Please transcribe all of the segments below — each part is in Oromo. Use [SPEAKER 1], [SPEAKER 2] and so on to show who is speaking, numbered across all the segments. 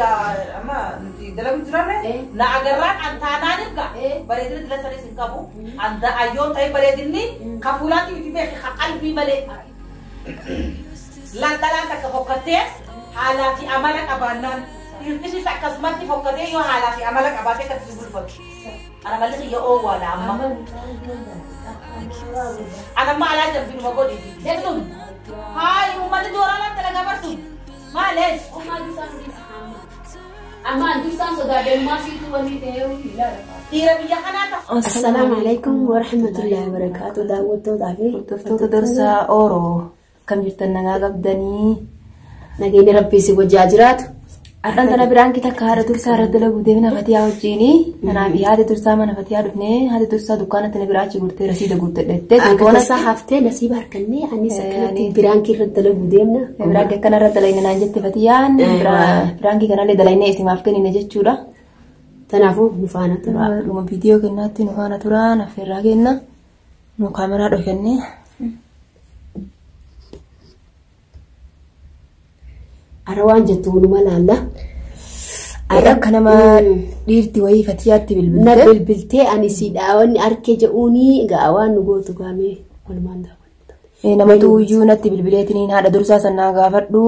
[SPEAKER 1] ga amma dalam jirane na agarran antana nifga baredin dilasani sinkabu anda ayon tay baredinni kafulati bitibe qalbi male la talanta ka fokate hala fi amalak abanan irtisi sa kasmati fokate yo hala fi amalak abate ka tibul fok ana malaki yo wala amma ana ma ala jambil magodi detun hai umma de joralan talaga barsu males umma di samri amma di samso da ben masi tu wali te ila tira biya kanata
[SPEAKER 2] السلام عليكم ورحمة الله وبركاته. داود دافي
[SPEAKER 3] تفتو درسا أورو كم جرتنا قبدني
[SPEAKER 2] نجيني ربي سوى جاجرات
[SPEAKER 3] أرنت أنا برانك تكهر درسا ردلا بدينا فتيا وجيني أنا بهذا درسا ما نفتيا دفني هذا درسا دكانة أنا براچي قلت رسيدة قلت لتة
[SPEAKER 2] أنا صحفتي نسيبها كني عني سكنتي برانكي ردلا بدينا
[SPEAKER 3] برانك كنا ردلا إننا نجت فتيان برانكي كنا لدلنا اسم أفكني نجت شورا
[SPEAKER 2] تنافو نفانا ترى
[SPEAKER 3] لما فيديو كنا نفانا ترى نفرها كنا نو كاميرا ركني
[SPEAKER 2] أروان جتون ملالا
[SPEAKER 3] أرك أنا ما ديرتي وهي فتياتي بالبلتة
[SPEAKER 2] بالبلتة أنا سيداوني أركي جاوني قاوان نقول قامي والمان ده
[SPEAKER 3] nama tuuyyuu natti bilbileetiniin haadha dursaa sannaa gaafadhu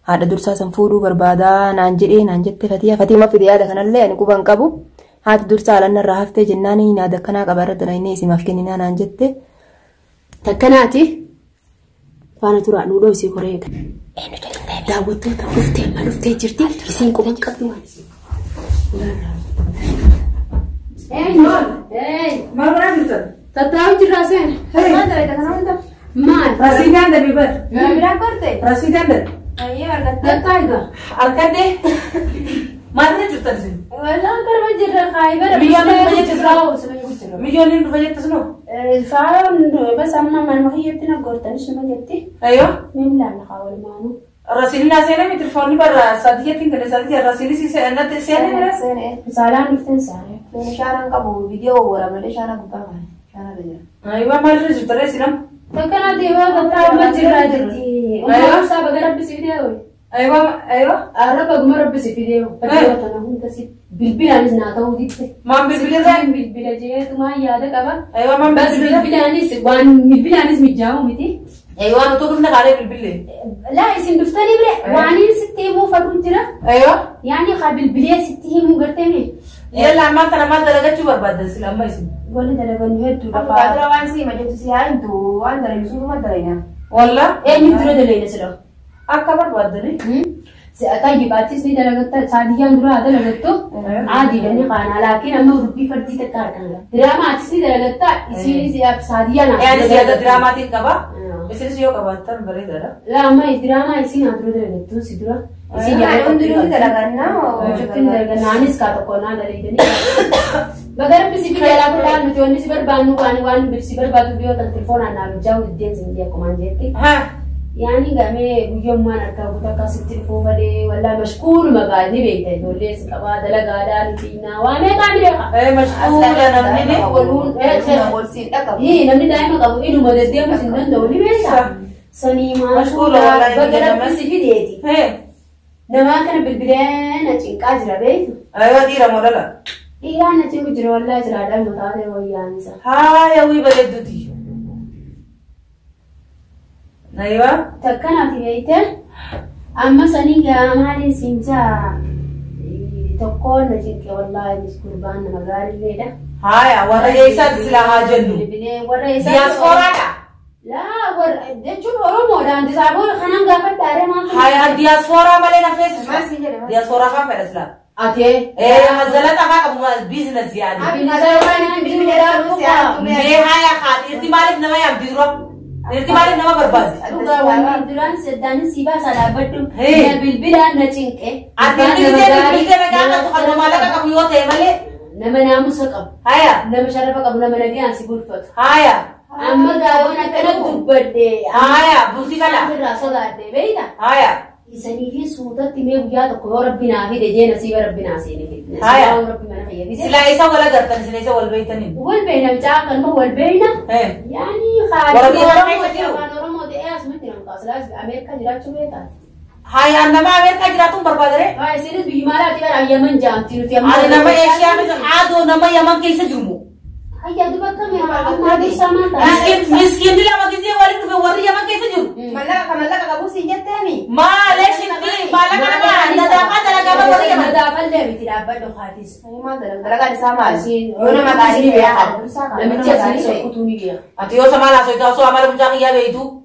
[SPEAKER 3] haadha dursaa san fuudhuu barbaadaa naan jedhee naan jette Fatiima fide yaada kanallee ani quban qabu haati dursaa alannarraa haftee jennaan yaada kanaa qabarra dalaynee isimaaf kenninaa naan jette
[SPEAKER 2] takkanaati faana turaa nuudhoo isii koreega daawwattoota dhuftee jirti isiin quban qabdu
[SPEAKER 1] Marmara gitu.
[SPEAKER 2] tattaa'u jirraa seen maal
[SPEAKER 1] Rasidan dari ber.
[SPEAKER 2] Gabira korte
[SPEAKER 1] Rasidan dari.
[SPEAKER 2] ayya tattaa'iga
[SPEAKER 1] Arkade. Mana juta sih?
[SPEAKER 2] wala karma jirra khaybara
[SPEAKER 1] Milyonin budget tuh no.
[SPEAKER 2] faan bas amma man mahiyati na gortan shima jetti
[SPEAKER 1] Ayo.
[SPEAKER 2] min la na khawal manu
[SPEAKER 1] Rasili nasena mi telefon bar sadiya tinggal sadiya rasili sih saya nanti saya
[SPEAKER 2] salam niften sare
[SPEAKER 3] sharan qabu video wala male sharan qaba sharan dajira
[SPEAKER 1] Ayo malu juta resilam.
[SPEAKER 2] takana dewa tattaa'u ma jirra jetti ayyo saba garabbi video
[SPEAKER 1] Ayo ayo.
[SPEAKER 2] araba gumar rabbi video padwa tana hunta si bilbilanis na tawu ditte
[SPEAKER 1] Mam bilbilnya.
[SPEAKER 2] bilbila jeetu ma yaada qaba
[SPEAKER 1] Ayo mam
[SPEAKER 2] bas
[SPEAKER 1] bilbilnya.
[SPEAKER 2] bilbilanis mijamu miti
[SPEAKER 1] Ayo anu tuh kena kare bilbilnya.
[SPEAKER 2] لا اسم دفتري بلا وانين ستي مو فروترا
[SPEAKER 1] Ayo.
[SPEAKER 2] يعني قابل بلي ستي مو قرتني
[SPEAKER 1] Iya lama karena mal dalaga coba badan selama itu.
[SPEAKER 2] ولا دلغن هدو
[SPEAKER 3] apa adra wansi ma jettu si antu andare yusu ma darina
[SPEAKER 1] Walla?
[SPEAKER 2] ايه نقدر دلينا سلو
[SPEAKER 1] Akabar badan nih.
[SPEAKER 2] طيب باتيس ني دلغت ساديان درا هذا لغتو عادي لاني قانا لكن اما ربي فردي تكاركن دراما اتسي دلغت يصير سي اب ساديان
[SPEAKER 1] Yani siapa dramatik kaba? Bisa sih yo kabatan beredar.
[SPEAKER 2] لا ما دراما يصير نادر دلغتو سيدرا يصير
[SPEAKER 3] ya
[SPEAKER 2] يعني
[SPEAKER 3] unduru dalagana
[SPEAKER 2] وجبتن دلغنا نانيس كاتو كونا دليدني بغير بس في لا بلا نجوني سبر بانو وان بسبر بادو بيو تليفون انا جاو الدين زنديا كمان جيتي
[SPEAKER 1] Ha.
[SPEAKER 2] يعني قامي يوم ما نركب وتكا التليفون بدي ولا مشكور ما قاعد نبيته يقول لي سكوا دلا قاعد فينا وانا قاعد
[SPEAKER 1] Mashkul na namni
[SPEAKER 2] يقولون ايه نمني دائما قالوا انه مدد يوم سندن دولي بيسا سني ما
[SPEAKER 1] مشكور والله
[SPEAKER 2] بقرب بس في ديتي
[SPEAKER 1] He.
[SPEAKER 2] نما كان بالبدايه نتين قاجرا بيت
[SPEAKER 1] Ayo dira modala.
[SPEAKER 2] ايه انا تيجي جرا والله جرا ده متاده ويان سا
[SPEAKER 1] Ha ya wi beredudi. Naiwa?
[SPEAKER 2] تكنا في بيته اما سني مالي سنجا تقول نجيك والله مش قربان مغاري ليدا
[SPEAKER 1] Ha ya wara yesa sila hajendu. Diaspora ka?
[SPEAKER 2] لا ور دجون ورمو دان دسابور خنان غافت داري ما
[SPEAKER 1] Ha ya diaspora male na face. Diaspora ka feresla.
[SPEAKER 2] اتي
[SPEAKER 1] Hazalata ka kamu business yani. Me ha ya khat ihtimalif nama ya bidro. Ihtimalif nama berbaz.
[SPEAKER 2] دوران سدان سيبا سلا بټو
[SPEAKER 1] Hey.
[SPEAKER 2] بالبلا نچينکه
[SPEAKER 1] Ati ni kita na ka tu malaka kamu yo temale.
[SPEAKER 2] نما ناموس قب
[SPEAKER 1] Ha ya.
[SPEAKER 2] نما شرف قب نما نجي انسي بولفت
[SPEAKER 1] Ha ya.
[SPEAKER 2] اما غاونا كنا دبدي
[SPEAKER 1] Ha ya. Bukti kala.
[SPEAKER 2] راسو دارده بيدا
[SPEAKER 1] Ha ya.
[SPEAKER 2] يسني في سوده تيمه ويا تو ربنا في دجي نصيب ربنا سيني
[SPEAKER 1] Haya.
[SPEAKER 2] ربنا خير
[SPEAKER 1] Sila isa wala gartan sila isa wal baitanin.
[SPEAKER 2] والبين مجاقل ما والبين
[SPEAKER 1] Eh.
[SPEAKER 2] يعني خالد
[SPEAKER 1] وربنا
[SPEAKER 2] ورمو
[SPEAKER 1] كيف تجيبه؟
[SPEAKER 2] ورمو دي اسمتي نقاس لازم امريكا جرات شو بيتا
[SPEAKER 1] Hai anak nama Amerika jiratum berbadare.
[SPEAKER 2] Hai sini bimala tiba Yaman jam tiru tiap.
[SPEAKER 1] Ada nama Asia misal, ada nama Yaman kaisa jumu.
[SPEAKER 2] Ayah tu betul ya. Sama
[SPEAKER 1] Miskin dia lama gizi wali tu wali Yaman kaisa jumu.
[SPEAKER 4] Malah kamu sinjat ni.
[SPEAKER 1] Malah sinti, malah kenapa? Anda dapat dalam gambar wali Yaman.
[SPEAKER 2] dapat lebih tidak dapat hadis.
[SPEAKER 4] Memang dalam sama sih.
[SPEAKER 2] Yona matahari ya. Lebih jauh sini aku tuni dia.
[SPEAKER 1] Atio sama lah, so itu so amal puncak iya itu.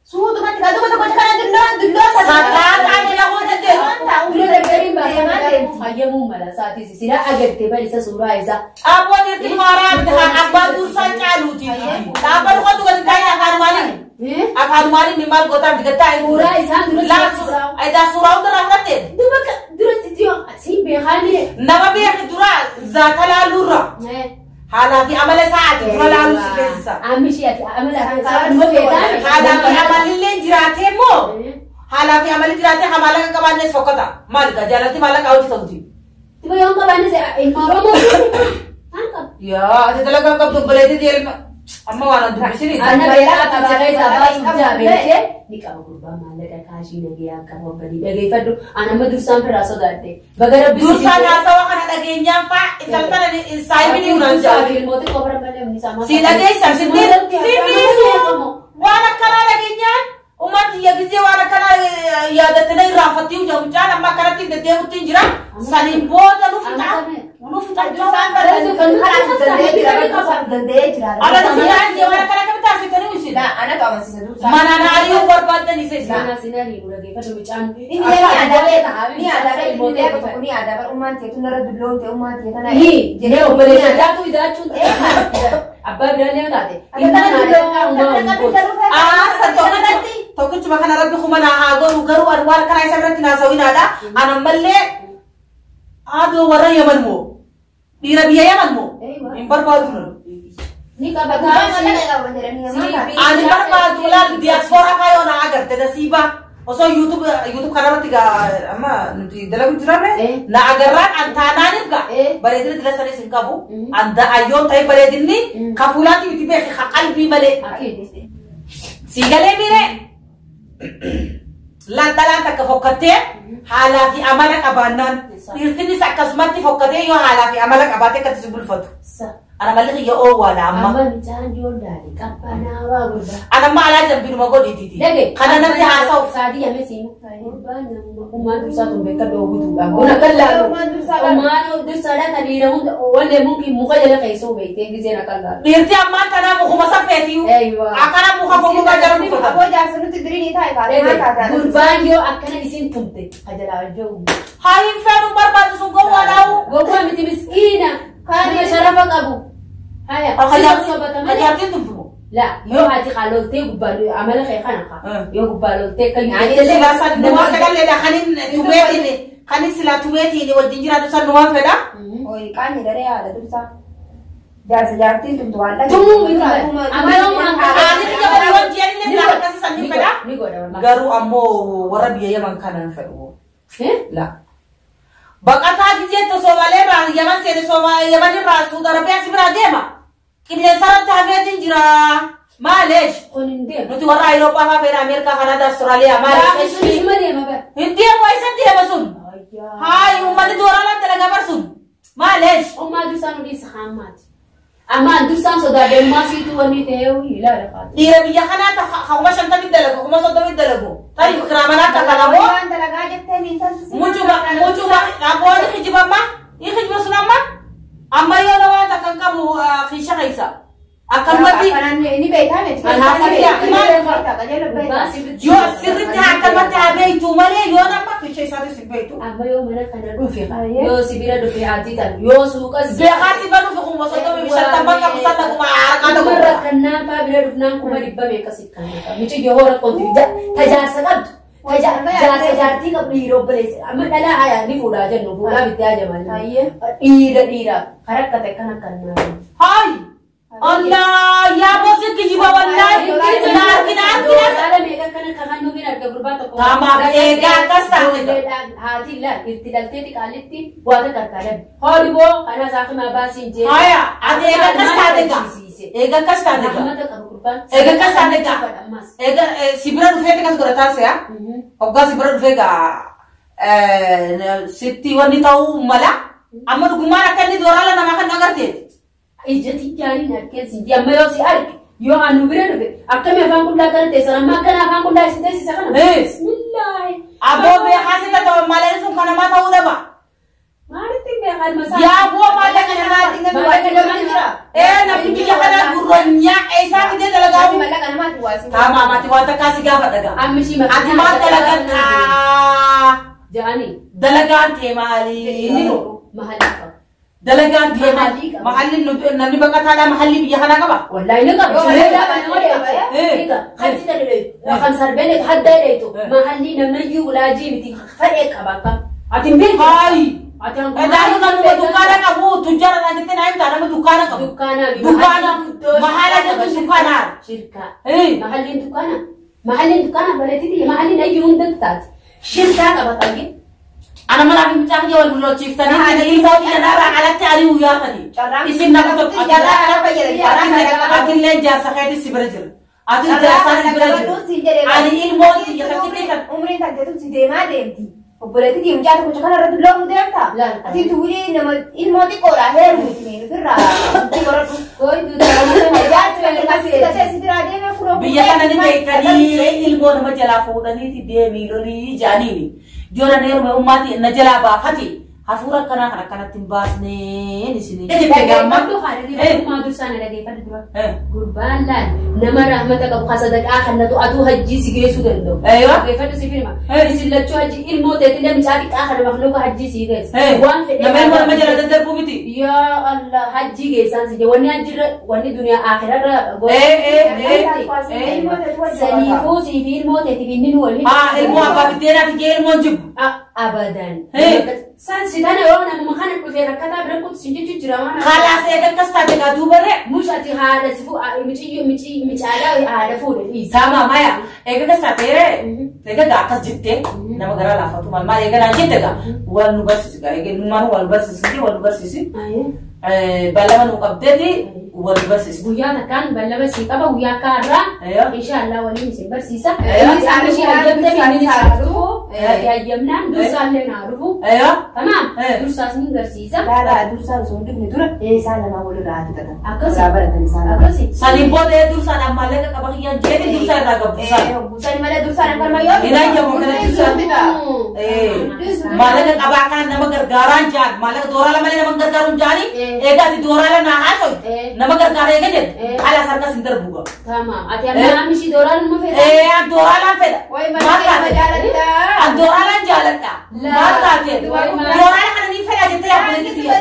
[SPEAKER 4] Suhu tu kan kalau tu kau cakap dulu.
[SPEAKER 1] Saat ada yang mau jadi.
[SPEAKER 2] Dulu dari bahasa ayah mu malah saat itu sila agar tiba di surah Isa.
[SPEAKER 1] Apa dia tu marah dengan abang tusan calu ti. Apa lu kau tu kan kaya akan malik. Akan malik memang kota digetai.
[SPEAKER 2] Surah Isa dulu.
[SPEAKER 1] Langsung. Ada surah udah rahatin.
[SPEAKER 2] Dulu sih si behani.
[SPEAKER 1] Nama biar dura zatala lura. Hala fi amal saat wala alu sikesa.
[SPEAKER 2] Amishi ati amal saat mo betan.
[SPEAKER 1] Hala fi amal le jirate mo. Hala fi amal jirate hamala ka kaban ne sokata. Mal ka jalati mala ka uti sauti.
[SPEAKER 2] Tiba yang kaban se imaro mo. Tangkap.
[SPEAKER 1] Ya, ati talaga ka tu baleti di amma wana du bisini.
[SPEAKER 2] Ana bela ka sagai sabah subja bete. Nikah kurba malaka kashi lagi akan mo bali. Lagi fadu ana madusan per raso darte. Bagara bisi.
[SPEAKER 1] Dusan asawa kana lagi nyampa italta ni sai bini uranja.
[SPEAKER 2] Mote kobra bale ni sama.
[SPEAKER 1] Sila guys, sini wana kana lagi nyan. Umat ya gizi wana kana ya datene rafati ujang jana makana tin de utin jira. Sanin boda lu fita. Lu fita dusan
[SPEAKER 4] Ada sih
[SPEAKER 1] dia wana kana kita fitani usin.
[SPEAKER 4] Nah, anak tahu masih satu.
[SPEAKER 1] Mana na ariyo berbada ni sesi.
[SPEAKER 2] Sana sinari lagi fadu bican.
[SPEAKER 4] Ini ada ilmu dia betul ni ada umat itu nara dulu tu umat dia kan.
[SPEAKER 2] Hi, jadi opere sada tu ida chun. Abba berani tate.
[SPEAKER 1] Satu nanti. Toku cuma kana rabbi khumana ago garu anwar kana sabra tina sawina ada anamalle ado wara yaman mo. Dira biya yaman mo. Impar padu.
[SPEAKER 2] Ni kabaga
[SPEAKER 1] Ani parpadu la diaspora kayo na agar teda siba. Oso YouTube kana tiga ama nanti dalam jirabe na agaran antanani ga baredin dila sare sinkabu anda ayon tay baredin ni kafulati bitibe qalbi male sigale mire lanta ka fokkate hala fi amalak abanan irtini sakasmati fokkate yo hala fi amalak abate ka tisbul fatu ana maliki yo o wala amma
[SPEAKER 2] bican jondari kapana wa gurba.
[SPEAKER 1] ana ma ala jambinu magodi titi kana nanti hasaw
[SPEAKER 2] sadi ya mesi gurba na umma dusa to be ka do gudu ba ona kalla umma dusa da tadira wanda mungkin muka jala kaiso be te gize na kalla
[SPEAKER 1] irti amma kana mu kuma safeti akana mu ka ko ga jaru ko
[SPEAKER 4] Aku jangan senu tidri ni thai kan.
[SPEAKER 2] gurba yo akana isin tumte ajala jo
[SPEAKER 1] hayin fenu barbadu sun go walau
[SPEAKER 2] gurba miti miskina kan sharafa qabu haya
[SPEAKER 1] ajatin tumtu
[SPEAKER 2] لا يو هاتي خالو تي غبالو عمل خي خانقا يو غبالو تي كان
[SPEAKER 1] يعني سلاسة نواف كان لدا خانين توميتي ني خانين سلا توميتي ني ودينجرا دوسا نواف فدا
[SPEAKER 4] Oi kan ni dari ada tu sah. Jangan sejati tu tuan.
[SPEAKER 2] Tumu itu amalo
[SPEAKER 1] ani tiga bawon jiani ne sala kasi sanni feda
[SPEAKER 2] ni goda
[SPEAKER 1] garu ammo wara biya yaman kanan fedo la bakata gije to so wale ba yaman se so yaman ra su darabia sibra dema kinne sarat ta vedin jira malesh
[SPEAKER 2] koninde
[SPEAKER 1] nuti wara Eropa ha fera Amerika Canada Australia malesh India waisa dia basun hai ummat dorala talaga basun malesh
[SPEAKER 2] umma dusanu di sahamat ama dusan so da be masitu wani te ila rafa
[SPEAKER 1] dira biya kana ta khawma shanta bidalago kuma so da bidalago tari kramana ta kana bo
[SPEAKER 4] Talaga jette ni tan.
[SPEAKER 1] mucu ba abo ni khijiba ma ni khijiba sunama amma yo na ta kan kamu khisha kaisa akan mati
[SPEAKER 4] Ini baik kan?
[SPEAKER 1] yo sirri ta akan mati abe tu male yo na ma khisha sa de sibbe tu
[SPEAKER 2] amma yo mana kana dufi yo sibira dufi atitan yo sukas
[SPEAKER 1] be khasi banu fi kuma so do mi shanta ba ka musata kuma kana ko
[SPEAKER 2] mara kanna pa bira dufnan kuma dibba me kasikkan mici yo hora konti tajarsa qabd tajarti ka biro bales amma dala aya ni fuda jannu fuda vidya jamal ira harakat kana kanna
[SPEAKER 1] hai Allah ya bosi kijiba wallahi kina
[SPEAKER 2] ala me kana kana bira ka gurbata ko
[SPEAKER 1] tama ega kasta
[SPEAKER 2] hati la irtidalte ti kalitti wada karkara holibo kana zakma basin je
[SPEAKER 1] haya ade ega kasta dega Ega kasate ga. Ega sibira dufete kas gorata saya. Ogga sibira dufega sitti wani tau mala. Amma dugumara kan ni dorala nama kan agarte.
[SPEAKER 2] Ijati jari narke si dia mayo si ark. Yo anu bira dufe. Akame afan kunda kan te sana makana afan kunda sinte si sakana. Bismillah.
[SPEAKER 1] Abo be hasita to malere sun kana mata uda ba.
[SPEAKER 2] Mari timbe hal masa.
[SPEAKER 1] Ya bo mala kana mati ngan wasi. Na bibiya kana guronya esa kide dalaga.
[SPEAKER 4] Mala kana mati wasi.
[SPEAKER 1] Tama mati wata kasi gafa daga.
[SPEAKER 2] Amshi ma.
[SPEAKER 1] Ati ma dalaga ta.
[SPEAKER 2] Jani.
[SPEAKER 1] Dalaga te mali.
[SPEAKER 2] Ini mahalika.
[SPEAKER 1] Dalaga te mali. Mahallin nani baka tada mahalli biya kana ka ba.
[SPEAKER 2] Wallahi naka. Khati dalile. Khamsar belek hadda leito. Mahalli namnaji wala jibiti fadek abaka. Atimbe.
[SPEAKER 1] Hai. Dalu kamu dukana kamu tujara na jete na imta na dukana kamu. Dukana. Mahala jatu dukana.
[SPEAKER 2] Shirka. Mahallin dukana berarti dia mahallin aja untuk tat. Shirka ka batagi.
[SPEAKER 1] Ana mana bin cakje wal bulo chief tani ni ilmu ina nara ala tari uya tani. Isim na to
[SPEAKER 4] jara ala pa yere jara na
[SPEAKER 1] adil le jar sakati sibrajir. Adil jar sibrajir. Ali ilmu ti yakati kan
[SPEAKER 4] umrin tak jatuh si dema demti. Berarti dia menjadi macam mana ratu long dia tak? Nanti tu ini nama ilmu ti korah her mungkin itu rah. Ti korah koi tu dah kasih sidra dia nak kurang.
[SPEAKER 1] Biya kan ni tadi ilmu nama jalafu tadi ti dia miloni jani ni. Jona ne rumah umat na jalaba hati. Hafura kana timbas ne di sini.
[SPEAKER 2] Jadi pegang tu hari ni rumah dusan ada di pada dua. Kurban lan. Nama rahmat ka bukasadak akan na tu atu haji sige sudan do.
[SPEAKER 1] Aywa.
[SPEAKER 2] Gefa tu sifir ma. Isilatu haji ilmu te tidak mencari akan makhluk haji sige.
[SPEAKER 1] Wan nama majalah dan terbukti.
[SPEAKER 2] Ya Allah haji ge san sige wani haji wani dunia akhirat ra. Sanifu sifir mo te tibinin wali.
[SPEAKER 1] Ilmu apa bitera ti ilmu jub.
[SPEAKER 2] Abadan. San sidana orang nama makan aku fera kata berikut sinjut juraman.
[SPEAKER 1] Kalau saya kan start dengan dua ber.
[SPEAKER 2] Musyati hada sifu mici ada food.
[SPEAKER 1] Sama Maya. Eka kan start eka dakas jitte. Nama gara lafa tu mal eka na jitte ga. Wal nubar sisi ga. Eka numanu wal nubar sisi. Balaman ukabdeti wal nubar sisi.
[SPEAKER 2] Buya nakan balaman sisi kaba buya kara. Insyaallah wali misi bersisa.
[SPEAKER 4] Ini sih ada
[SPEAKER 2] ini satu. Ya jamnan dusan le narufu. Tamam. Dusan ni bersisa.
[SPEAKER 4] Dah dusan sondu ni dura. Salah nak boleh dah kita.
[SPEAKER 2] Akasi.
[SPEAKER 4] Sabar tadi salah.
[SPEAKER 2] Akasi.
[SPEAKER 1] Saling boleh dusan amalan ke kabagian jadi dusan raga dusan.
[SPEAKER 4] Busan mana dusan yang permayo?
[SPEAKER 1] Ina yang mau kena dusan tidak. Malah ke kabakan nama gergaran jan. Malah dorala malah nama gergaran jani. Ega di dorala na aso. Nama gergaran ega jen. Ala sarka sinter buka.
[SPEAKER 2] Tamam. Ati amma misi dorala nama feda.
[SPEAKER 1] Dorala feda.
[SPEAKER 4] Woi mana jalan dah.
[SPEAKER 1] Dorala jalan dah. Mata je. Dorala kan ni feda jete ya boleh gitu ya.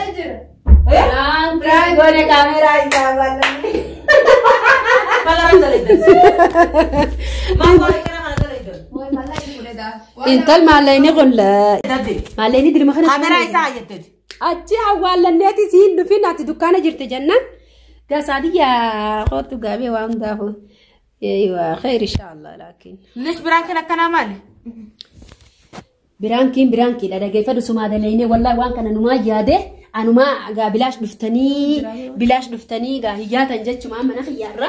[SPEAKER 2] Prank gone kamera ijawan.
[SPEAKER 1] Malah jalan itu. Mama ikan mana jalan itu.
[SPEAKER 4] Woi malah ini boleh dah.
[SPEAKER 3] Intal malay ni kulla.
[SPEAKER 1] Dadi.
[SPEAKER 3] Malay ni diri makan.
[SPEAKER 1] Kamera isa ayat.
[SPEAKER 3] Achi awalan neti si dufi nati dukana jirte janna. Gasadi ya qotu gabe wa amdahu. ايوه خير ان شاء الله لكن
[SPEAKER 1] ليش برانكنا كان مالي
[SPEAKER 2] برانكين لا دقي فدو سما دليني والله وان كان نما جاده انو ما غا بلاش دفتني غا هياتا جچ ما من خيارا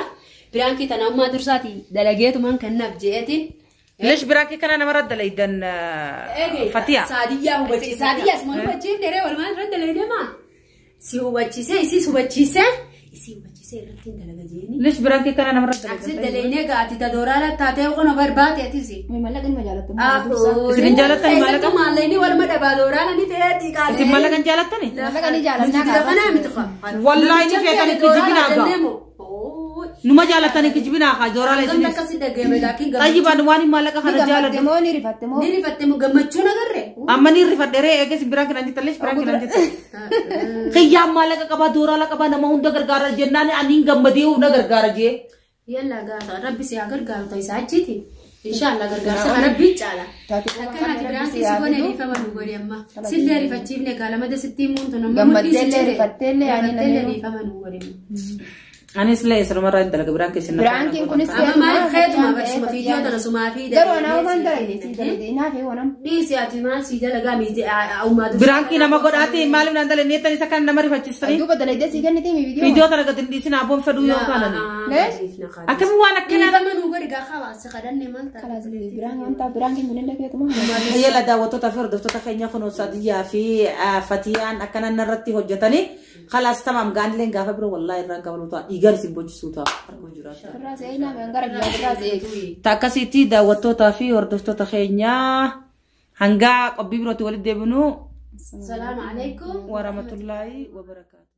[SPEAKER 2] برانكي تنما درساتي دلقيت من كان نبجيتي
[SPEAKER 1] ليش برانكي كان انا مرد ليدن فتيا
[SPEAKER 2] ساديه وبچي ساديه اسمه بچي دري ولا ما رد ليدي ما سي وبچي سي
[SPEAKER 1] ليش برانكي كان انا مرد
[SPEAKER 2] اكسد دليني قاعدتي تدورا تاتي وقنا بربات ياتيسي
[SPEAKER 4] مالك مجالات
[SPEAKER 1] جالتني مالك
[SPEAKER 2] ماليني ولا ما دبادورا ني فيتي قاعدتي
[SPEAKER 1] مالك جالتني
[SPEAKER 4] مالك جالتنا
[SPEAKER 2] انا متخ
[SPEAKER 1] والله اني فيتني كجبنا نما جالتني كجبنا خاجورا لي طيب انواني مالك خرج جالت
[SPEAKER 4] موني رفتمو
[SPEAKER 2] غمچو نغره
[SPEAKER 1] امني رفدره اگه برانكي نانجي تلش برانكي نانجي خيام مالك كبا دورا لا كبا نما هند غرغار جناني اني غمديو نغرغار جي
[SPEAKER 2] يلا غا ربي سي غرغار تو ساجيتي ان شاء الله غرغار سي ربي تعالى كانت برانكي سيغوني ريفمن غوري اما سيلي ريفچيبني قال ما ده 60 مون تو نما
[SPEAKER 4] غمدل رفتل يعني
[SPEAKER 2] ريفمن غوري
[SPEAKER 5] أنا سليس مرة أنت لك برانك سنة
[SPEAKER 3] برانكين كنت
[SPEAKER 2] أما ما خيط ما بس ما فيديو أنا سمع فيه
[SPEAKER 3] درو أنا وما ندري تيجي نافي ونام
[SPEAKER 2] بيس يا تيمان سيدا لقى ميزي أو ما
[SPEAKER 5] برانكي نما قد أتي مالي من عندنا نيتا نسكان نمر فتشتري
[SPEAKER 3] أيوة بدل يدسي كان نتيمي
[SPEAKER 5] فيديو ترى قد نديسين أبون فدو يوم كانني
[SPEAKER 3] ليش؟
[SPEAKER 5] أكمل وانا كنا
[SPEAKER 2] زمان هو قريقا خلاص خدني ما أنت
[SPEAKER 3] خلاص برانك أنت برانكين من عندك يا تمام
[SPEAKER 5] هي لا دعوة تفرد تتخيل خنو صديا في فتيان أكنا نرتي هجتني خلاص تمام قال لين قافبر والله الرانك ولوطا يقال سيبوج سوتا
[SPEAKER 3] راس أينا من قرب يا راس
[SPEAKER 5] تاكسيتي دعوة تافي وردفتو تخيلنا هنگا قبيبرو تولد دبنو
[SPEAKER 2] السلام عليكم
[SPEAKER 5] ورحمة الله وبركاته.